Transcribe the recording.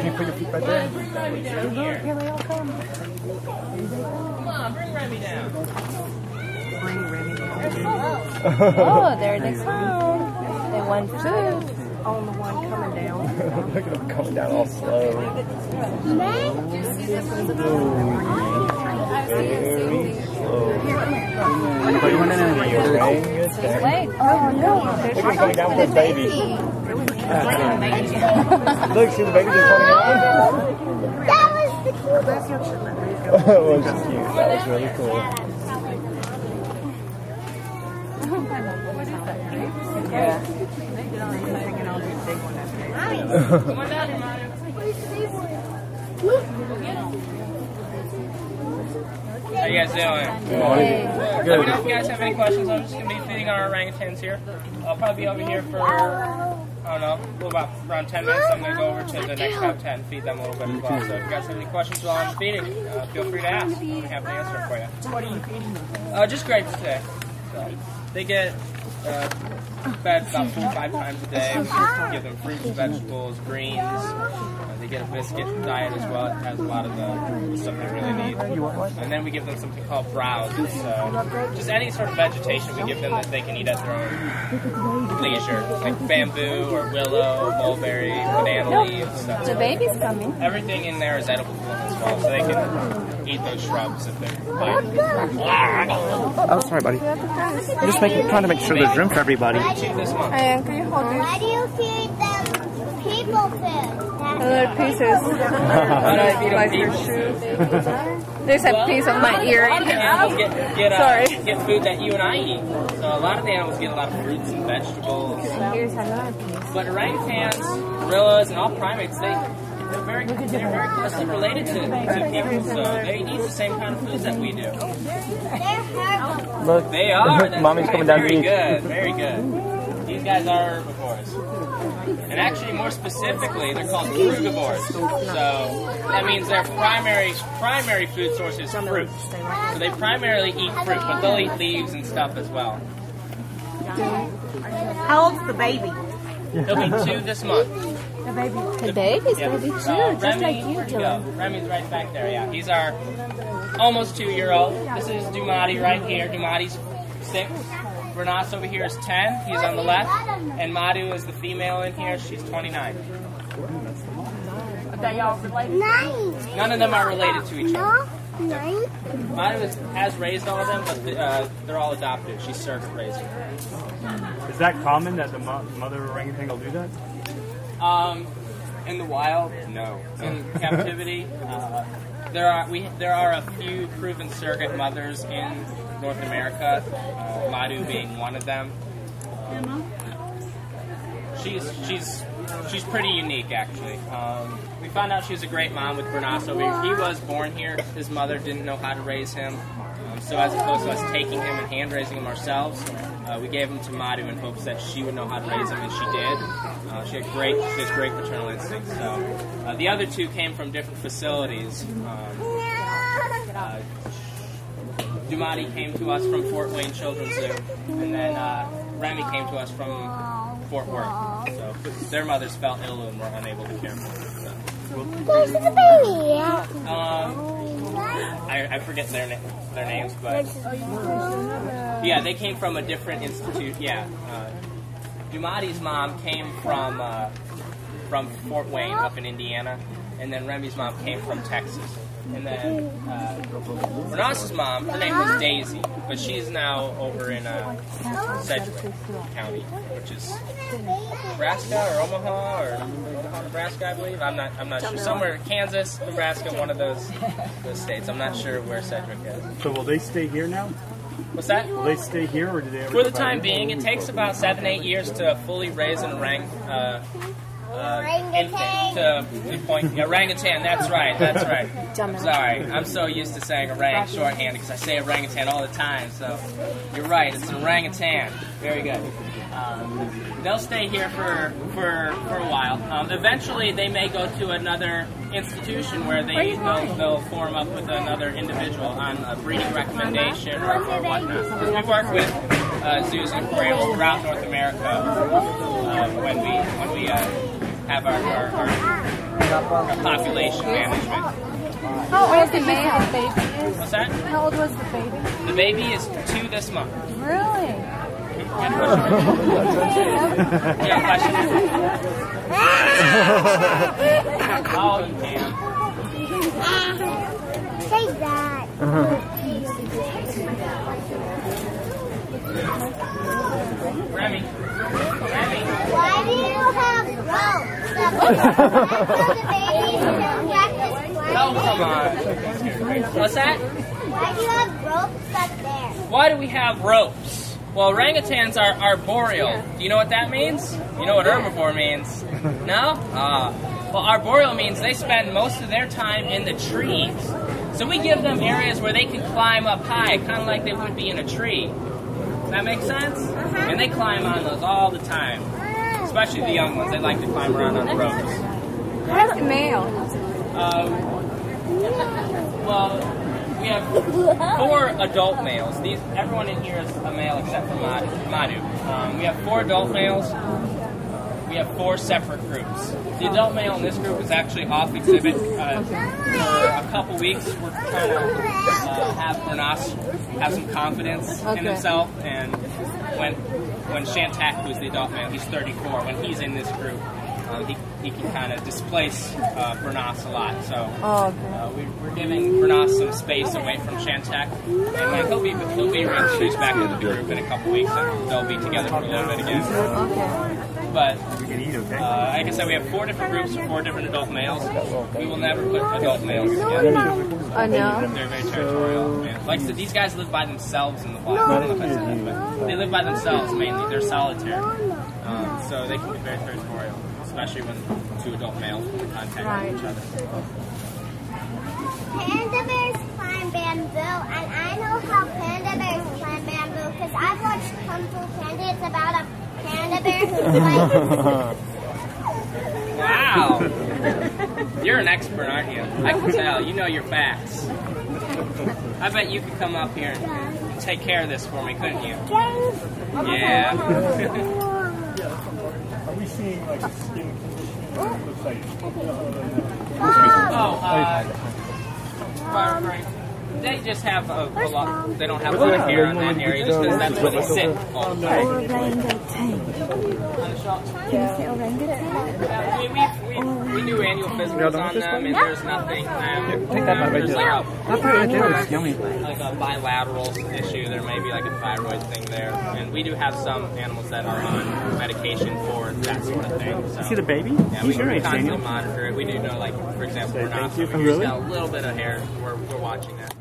Can you put your feet right there? Here they all come. Come on, bring Remy down. Bring Remy down. Oh, there they come. They want food. On the one coming down. Look at them coming down all slow. Everybody went in and Wait. Oh, no. Look at them coming down with the baby. Look, see the baby just coming down? That was the cutest. That was cute. That was really cool. Yeah. Come on down here, Mario. How you guys doing? Let me know if you guys have any questions. I'm just going to be feeding our orangutans here. I'll probably be over here for, I don't know, about around 10 minutes. I'm going to go over to the next habitat and feed them a little bit as well. So if you guys have any questions while I'm feeding, feel free to ask. I'll be happy to answer it for you. What are you feeding them? Just grapes today. So they get fed about 4 or 5 times a day. We give them fruits, vegetables, greens. They get a biscuit diet as well. It has a lot of the stuff they really need. And then we give them something called browse. Just any sort of vegetation we give them that they can eat at their own leisure. Like bamboo or willow, mulberry, banana leaves. Stuff. The baby's coming. Everything in there is edible for them as well. So they can eat those shrubs if they're fine. Oh, sorry, buddy. I'm just trying to make sure there's room for everybody. This month. Hey, can you hold this? Why do you feed them people food? Other pieces. Like your shoes. There's a piece of my ear in here. Animals Sorry. get food that you and I eat. So a lot of the animals get a lot of fruits and vegetables. Here's another piece. But orangutans, gorillas, and all primates, they're very closely related to people. So they eat the same kind of foods that we do. They're herbivores. Look, They are. That's Mommy's coming down to very eat. good. Very good. These guys are herbivores. And actually, more specifically, they're called frugivores. So that means their primary food source is fruit. So they primarily eat fruit, but they'll eat leaves and stuff as well. How old's the baby? He'll be 2 this month. The baby's Yeah. gonna be 2, just Remy, like you, where'd he go? Dylan. Remy's right back there, yeah. He's our almost 2-year-old. This is Dumati right here. Dumati's 6. Renas over here is 10. He's on the left. And Madhu is the female in here. She's 29. Are they all related? Nice. None of them are related to each other. No, nice. Madhu has raised all of them, but they're all adopted. She's surrogate raising. Is that common that the mother orangutan will do that? In the wild, no. In captivity, there are a few proven surrogate mothers in North America. Madhu being one of them. She's pretty unique, actually. We found out she was a great mom with Bernas over here. He was born here. His mother didn't know how to raise him. So as opposed to us taking him and hand raising him ourselves, we gave him to Madhu in hopes that she would know how to raise him, and she did. She has great paternal instincts. So the other 2 came from different facilities. Dumati came to us from Fort Wayne Children's Zoo, and then Remy came to us from Fort Worth. So their mothers fell ill and were unable to care for them. So. Where's the baby? I forget their names, but yeah, they came from a different institute. Yeah, Dumati's mom came from Fort Wayne up in Indiana, and then Remy's mom came from Texas. And then Renas's mom, her name was Daisy, but she's now over in Sedgwick County, which is Nebraska or Omaha or Omaha, Nebraska, I believe. I'm not sure. Somewhere Kansas, Nebraska, one of those states. I'm not sure where Sedgwick is. So will they stay here now? What's that? Will they stay here, or do they ever For the go time back? being, it takes about 7-8 years to fully raise an orangutan, that's right. I'm sorry. I'm so used to saying orang shorthand because I say orangutan all the time, so you're right, it's an orangutan. Very good. They'll stay here for a while. Eventually, they may go to another institution where they'll form up with another individual on a breeding recommendation or whatnot. Because we work with zoos and aquariums throughout North America when we have our population management. How old is the male? What's that? How old was the baby? The baby is 2 this month. Really? You got a question? Oh, you can. Take that. Remy. Why do you have ropes up there? The babies don't practice Oh, come on. What's that? Why do you have ropes up there? Why do we have ropes? Well, orangutans are arboreal. Do you know what that means? You know what herbivore means? No? Well, arboreal means they spend most of their time in the trees. So we give them areas where they can climb up high, kind of like they would be in a tree. Does that make sense? And they climb on those all the time. Especially the young ones. They like to climb around on the ropes. Where's the male? Well, we have 4 adult males. Everyone in here is a male except for Madhu. We have 4 adult males. We have 4 separate groups. The adult male in this group is actually off exhibit for a couple weeks. We're trying to have Bernas have some confidence in himself, and when Shantak, who's the adult male, he's 34. When he's in this group, he can kind of displace Bernas a lot. So we're giving Bernas some space away from Shantak, and then he'll be reintroduced back into the group in a couple weeks, and they'll be together for a little bit again. But like I said, we have 4 different groups of 4 different adult males. We will never put adult males together. Oh, no? They're very territorial. Yeah. Like I said, these guys live by themselves in the wild. I don't know if I said that, but they live by themselves mainly. They're solitary. So they can be very territorial, especially when 2 adult males will contact each other. Panda bears climb bamboo, and I know how panda bears climb bamboo because I've watched Kung Fu Panda. It's about a panda bear who fights. Wow! You're an expert, aren't you? I can tell. You know your facts. I bet you could come up here and take care of this for me, couldn't you? Yeah. Are we seeing like a skin condition? Looks like. They just have a lot. They don't have a lot of hair in that area just because that's where they sit all the time. We do annual physicals on them, and there's nothing. There's like a bilateral issue. There may be like a thyroid thing there, and we do have some animals that are on medication for that sort of thing. So, See the baby? yeah, we constantly monitor it. We do know, like for example, we're not. We've got a little bit of hair. We're watching that.